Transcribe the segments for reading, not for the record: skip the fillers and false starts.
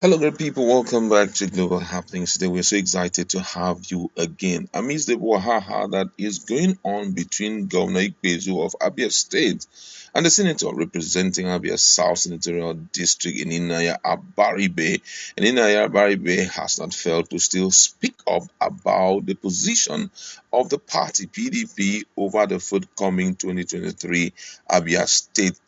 Hello, great people. Welcome back to Global Happenings. Today, we're so excited to have you again. Amidst the wahaha that is going on between Governor Ikpezu of Abia State and the senator representing Abia South Senatorial District in Inaya Abaribe, and Inaya Abaribe has not failed to still speak up about the position of the party PDP over the forthcoming 2023 Abia State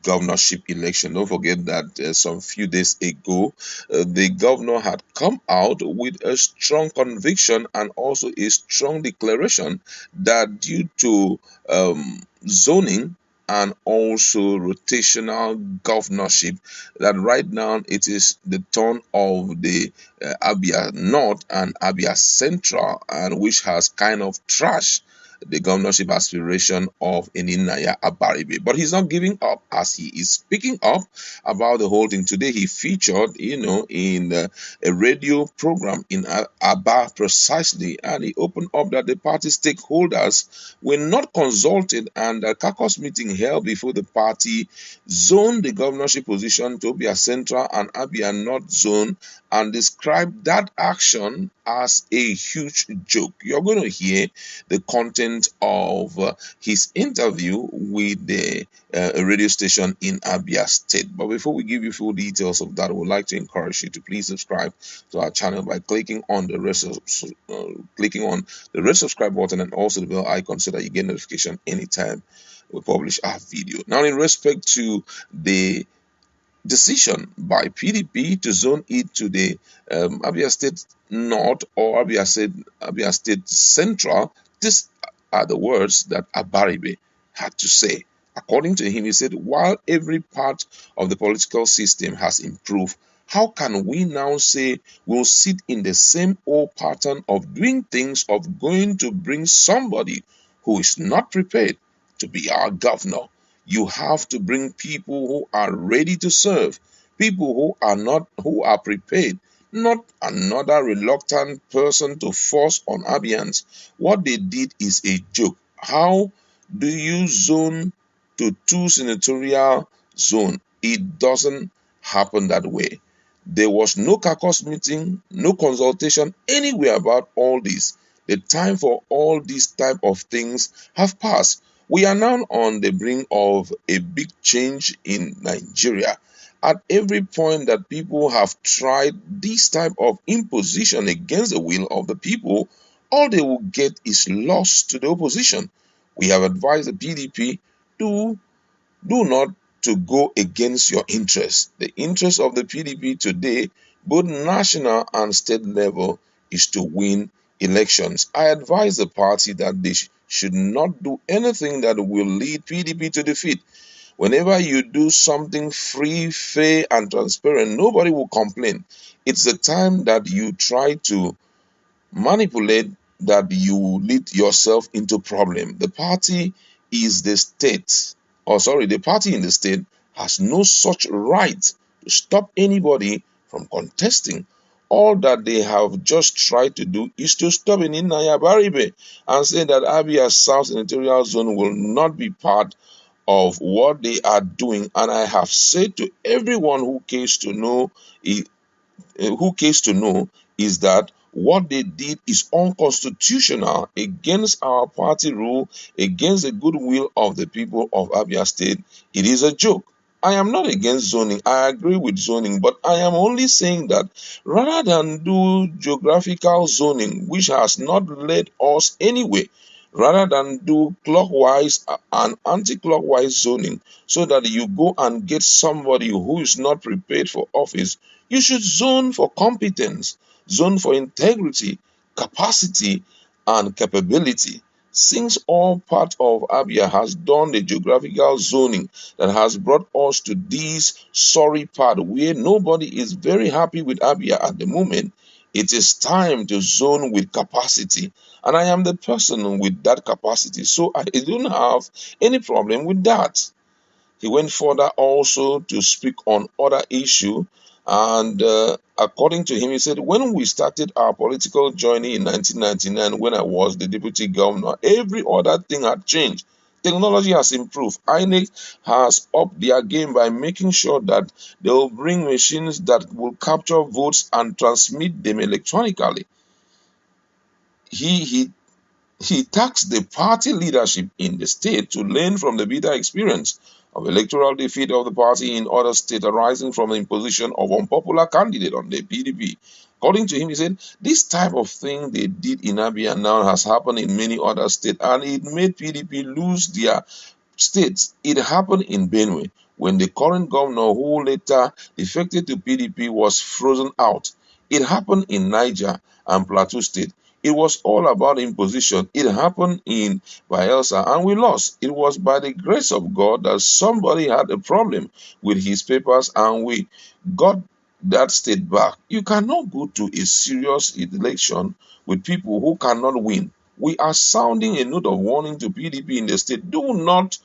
governorship election. Don't forget that some few days ago, the governor had come out with a strong conviction and also a strong declaration that due to zoning and also rotational governorship, that right now it is the turn of the Abia North and Abia Central, and which has kind of trashed the governorship aspiration of Eninaya Abaribe. But he's not giving up as he is speaking up about the whole thing. Today he featured, in a radio program in Aba precisely, and he opened up that the party stakeholders were not consulted and a caucus meeting held before the party zoned the governorship position to Abia Central and Abia North zone and described that action as a huge joke. You're going to hear the content of his interview with the radio station in Abia State. But before we give you full details of that, I would like to encourage you to please subscribe to our channel by clicking on the red subscribe button and also the bell icon so that you get notification anytime we publish our video. Now, in respect to the decision by PDP to zone it to the Abia State North or Abia State Central. These are the words that Abaribe had to say. According to him, he said, while every part of the political system has improved, how can we now say we'll sit in the same old pattern of doing things, of going to bring somebody who is not prepared to be our governor? You have to bring people who are ready to serve, people who are prepared, not another reluctant person to force on Abians. What they did is a joke. How do you zone to two senatorial zone? It doesn't happen that way. There was no caucus meeting, no consultation anywhere about all this. The time for all these type of things have passed. We are now on the brink of a big change in Nigeria. At every point that people have tried this type of imposition against the will of the people, all they will get is loss to the opposition. We have advised the PDP to do not to go against your interests. The interest of the PDP today, both national and state level, is to win elections. I advise the party that they should not do anything that will lead PDP to defeat. Whenever you do something free, fair, and transparent, nobody will complain. It's the time that you try to manipulate that you lead yourself into problem. The party is the state, or sorry, the party in the state has no such right to stop anybody from contesting. All that they have just tried to do is to stop in Inaya Baribe and say that Abia South Senatorial Zone will not be part of what they are doing. And I have said to everyone who cares to know is that what they did is unconstitutional, against our party rule, against the goodwill of the people of Abia State. It is a joke. I am not against zoning. I agree with zoning, but I am only saying that rather than do geographical zoning, which has not led us anywhere, rather than do clockwise and anti-clockwise zoning so that you go and get somebody who is not prepared for office, you should zone for competence, zone for integrity, capacity, and capability. Since all part of Abia has done the geographical zoning that has brought us to this sorry part where nobody is very happy with Abia at the moment, it is time to zone with capacity. And I am the person with that capacity, so I don't have any problem with that. He went further also to speak on other issue, and according to him, he said, when we started our political journey in 1999, when I was the deputy governor, every other thing had changed. Technology has improved. INEC has upped their game by making sure that they will bring machines that will capture votes and transmit them electronically. He he he tasked the party leadership in the state to learn from the bitter experience of electoral defeat of the party in other states arising from the imposition of unpopular candidate on the PDP. According to him, he said this type of thing they did in Abia now has happened in many other states, and it made PDP lose their states. It happened in Benue when the current governor, who later defected to PDP, was frozen out. It happened in Niger and Plateau State. It was all about imposition. It happened in Bayelsa and we lost. It was by the grace of God that somebody had a problem with his papers and we got that state back. You cannot go to a serious election with people who cannot win. We are sounding a note of warning to PDP in the state. Do not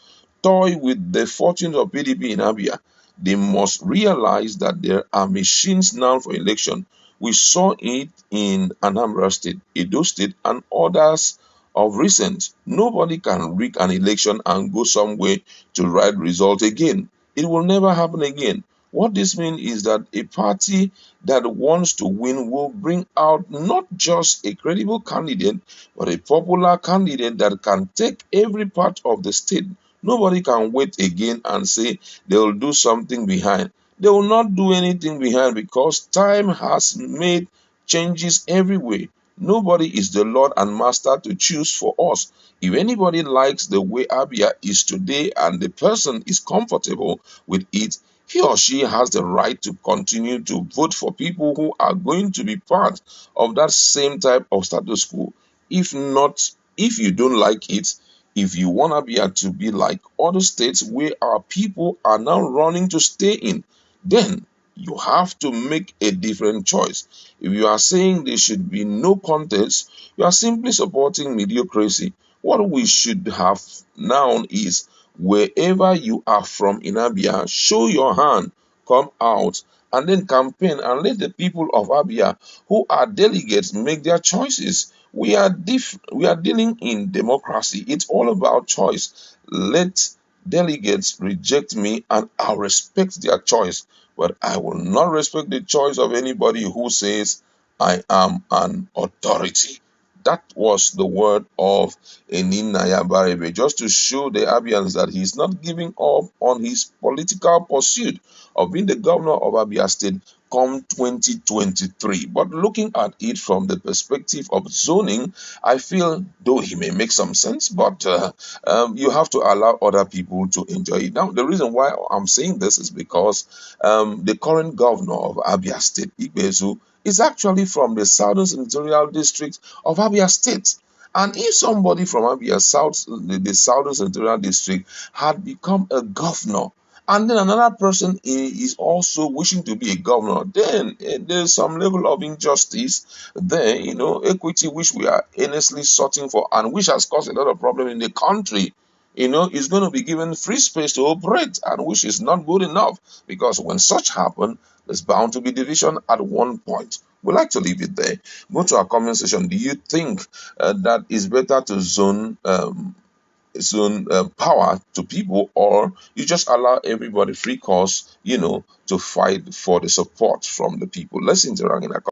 toy with the fortunes of PDP in Abia. They must realize that there are machines now for election. We saw it in Anambra State, Edo State, and others of recent. Nobody can rig an election and go somewhere to write result again. It will never happen again. What this means is that a party that wants to win will bring out not just a credible candidate, but a popular candidate that can take every part of the state. Nobody can wait again and say they will do something behind. They will not do anything behind because time has made changes everywhere. Nobody is the Lord and Master to choose for us. If anybody likes the way Abia is today and the person is comfortable with it, he or she has the right to continue to vote for people who are going to be part of that same type of status quo. If not, if you don't like it, if you want Abia to be like other states where our people are now running to stay in, then you have to make a different choice. If you are saying there should be no contest, you are simply supporting mediocrity. What we should have now is wherever you are from in Abia, show your hand, come out, and then campaign and let the people of Abia who are delegates make their choices. We are dealing in democracy. It's all about choice. Let delegates reject me and I'll respect their choice, but I will not respect the choice of anybody who says I am an authority. That was the word of Eninaya Abaribe, just to show the Abians that he's not giving up on his political pursuit of being the governor of Abia State come 2023. But looking at it from the perspective of zoning, I feel though he may make some sense, but you have to allow other people to enjoy it. Now, the reason why I'm saying this is because the current governor of Abia State, Igbezu, is actually from the Southern Senatorial District of Abia State. And if somebody from Abia South, the Southern Senatorial District, had become a governor, and then another person is also wishing to be a governor, then there's some level of injustice there, equity, which we are earnestly sorting for, and which has caused a lot of problem in the country. Is going to be given free space to operate, and which is not good enough because when such happen, there's bound to be division at one point. We like to leave it there. Go to our comment section. Do you think that is better to zone power to people, or you just allow everybody free course, to fight for the support from the people? Let's interact in our